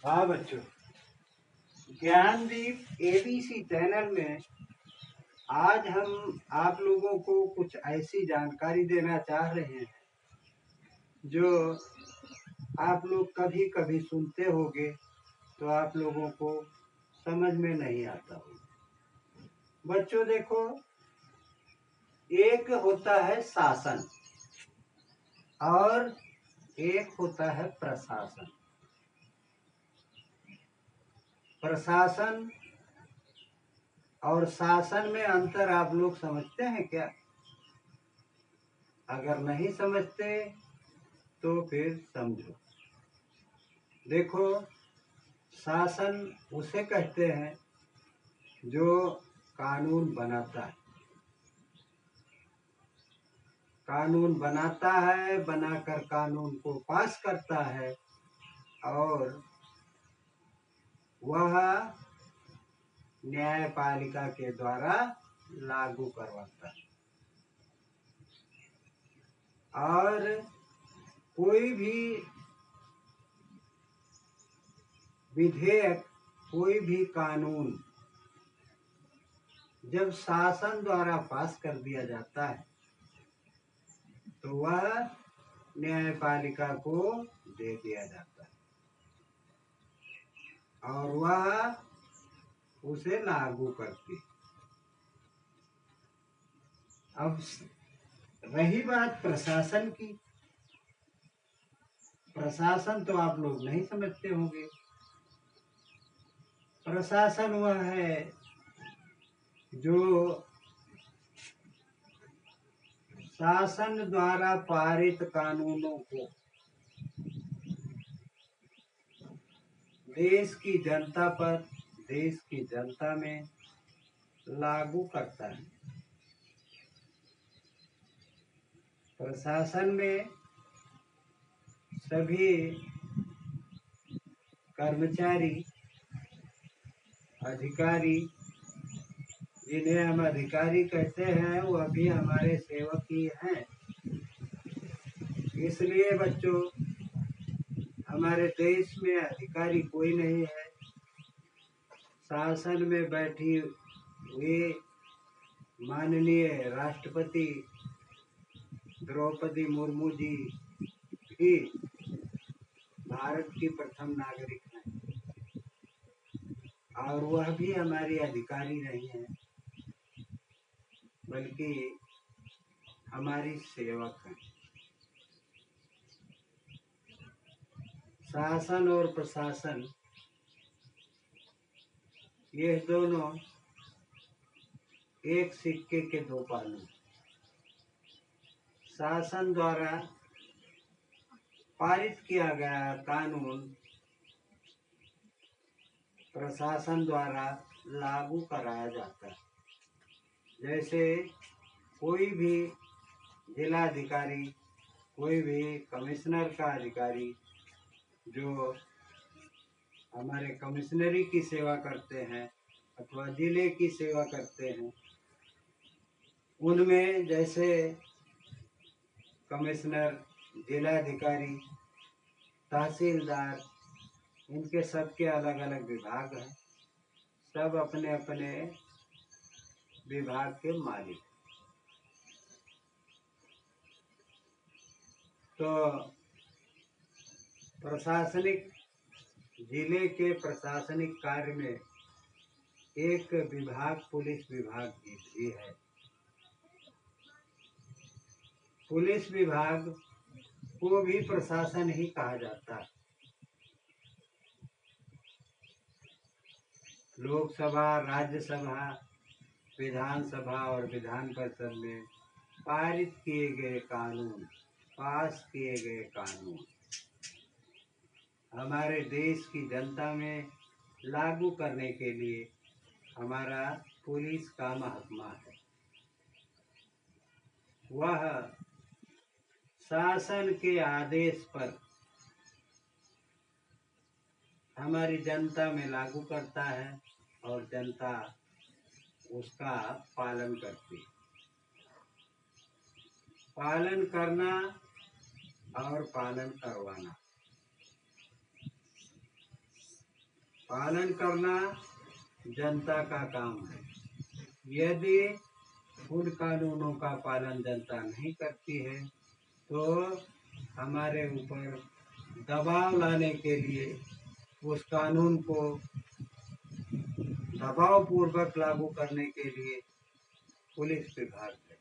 हाँ बच्चों, Gyandeep ABC channel में आज हम आप लोगों को कुछ ऐसी जानकारी देना चाह रहे हैं जो आप लोग कभी कभी सुनते होंगे तो आप लोगों को समझ में नहीं आता होगा। बच्चों देखो, एक होता है शासन और एक होता है प्रशासन। प्रशासन और शासन में अंतर आप लोग समझते हैं क्या? अगर नहीं समझते तो फिर समझो। देखो, शासन उसे कहते हैं जो कानून बनाता है। कानून बनाता है, बनाकर कानून को पास करता है और वह न्यायपालिका के द्वारा लागू करवाता है। और कोई भी विधेयक, कोई भी कानून जब शासन द्वारा पास कर दिया जाता है तो वह न्यायपालिका को दे दिया जाता है और वह उसे लागू करती है। अब रही बात प्रशासन की। प्रशासन तो आप लोग नहीं समझते होंगे। प्रशासन वह है जो शासन द्वारा पारित कानूनों को देश की जनता पर, देश की जनता में लागू करता है। प्रशासन में सभी कर्मचारी, अधिकारी, जिन्हें हम अधिकारी कहते हैं, वह भी हमारे सेवक ही हैं। इसलिए बच्चों, हमारे देश में अधिकारी कोई नहीं है। शासन में बैठी हुई माननीय राष्ट्रपति द्रौपदी मुर्मू जी भी भारत की प्रथम नागरिक हैं और वह भी हमारी अधिकारी नहीं है, बल्कि हमारी सेवक हैं। शासन और प्रशासन, ये दोनों एक सिक्के के दो पहलू। शासन द्वारा पारित किया गया कानून प्रशासन द्वारा लागू कराया जाता है। जैसे कोई भी जिलाधिकारी, कोई भी कमिश्नर का अधिकारी जो हमारे कमिश्नरी की सेवा करते हैं अथवा जिले की सेवा करते हैं, उनमें जैसे कमिश्नर, जिलाधिकारी, तहसीलदार, इनके सबके अलग अलग विभाग हैं। सब अपने अपने विभाग के मालिक। तो प्रशासनिक, जिले के प्रशासनिक कार्य में एक विभाग पुलिस विभाग भी है। पुलिस विभाग को भी प्रशासन ही कहा जाता है। लोकसभा, राज्यसभा, विधानसभा और विधान परिषद में पारित किए गए कानून, पास किए गए कानून हमारे देश की जनता में लागू करने के लिए हमारा पुलिस का महकमा है। वह शासन के आदेश पर हमारी जनता में लागू करता है और जनता उसका पालन करती है। पालन करना और पालन करवाना, पालन करना जनता का काम है। यदि उन कानूनों का पालन जनता नहीं करती है तो हमारे ऊपर दबाव लाने के लिए उस कानून को दबाव पूर्वक लागू करने के लिए पुलिस विभाग है।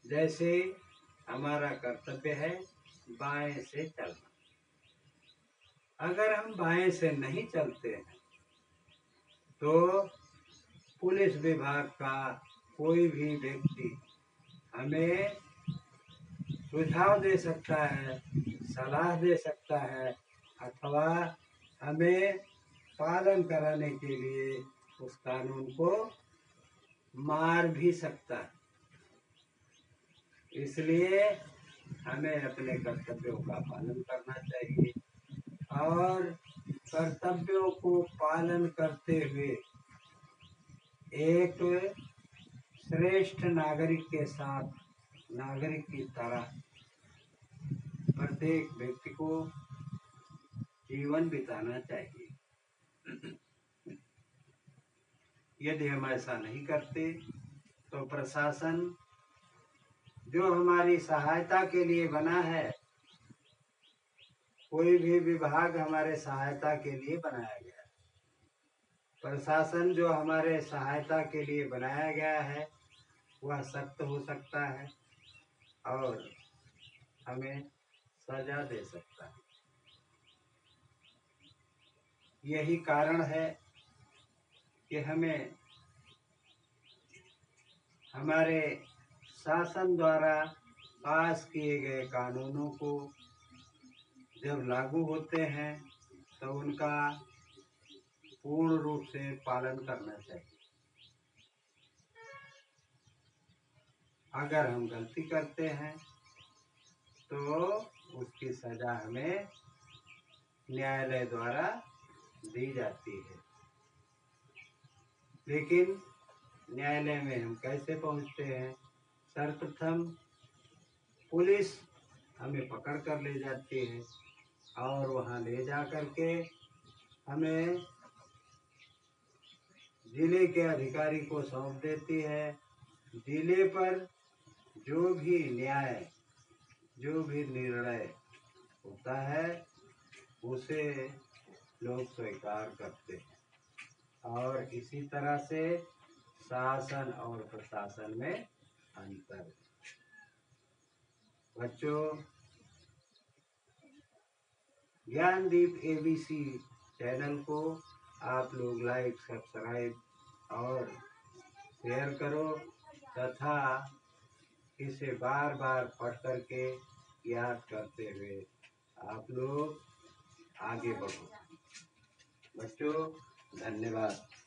जैसे हमारा कर्तव्य है बाएं से चलना। अगर हम बाएं से नहीं चलते हैं तो पुलिस विभाग का कोई भी व्यक्ति हमें सुझाव दे सकता है, सलाह दे सकता है अथवा हमें पालन कराने के लिए उस कानून को मार भी सकता है। इसलिए हमें अपने कर्तव्यों का पालन करना चाहिए और कर्तव्यों को पालन करते हुए एक श्रेष्ठ नागरिक के साथ नागरिक की तरह प्रत्येक व्यक्ति को जीवन बिताना चाहिए। यदि हम ऐसा नहीं करते तो प्रशासन जो हमारी सहायता के लिए बना है, कोई भी विभाग हमारे सहायता के लिए बनाया गया है, प्रशासन जो हमारे सहायता के लिए बनाया गया है वह सख्त हो सकता है और हमें सजा दे सकता है। यही कारण है कि हमें हमारे शासन द्वारा पास किए गए कानूनों को जब लागू होते हैं तो उनका पूर्ण रूप से पालन करना चाहिए। अगर हम गलती करते हैं तो उसकी सजा हमें न्यायालय द्वारा दी जाती है। लेकिन न्यायालय में हम कैसे पहुंचते हैं? सर्वप्रथम पुलिस हमें पकड़ कर ले जाती है और वहां ले जा कर के हमें जिले के अधिकारी को सौंप देती है। जिले पर जो भी न्याय, जो भी निर्णय होता है उसे लोग स्वीकार करते हैं और इसी तरह से शासन और प्रशासन में अंतर है। बच्चों, ज्ञानदीप एबीसी चैनल को आप लोग लाइक, सब्सक्राइब और शेयर करो तथा इसे बार बार पढ़ करके याद करते हुए आप लोग आगे बढ़ो। बच्चों, धन्यवाद।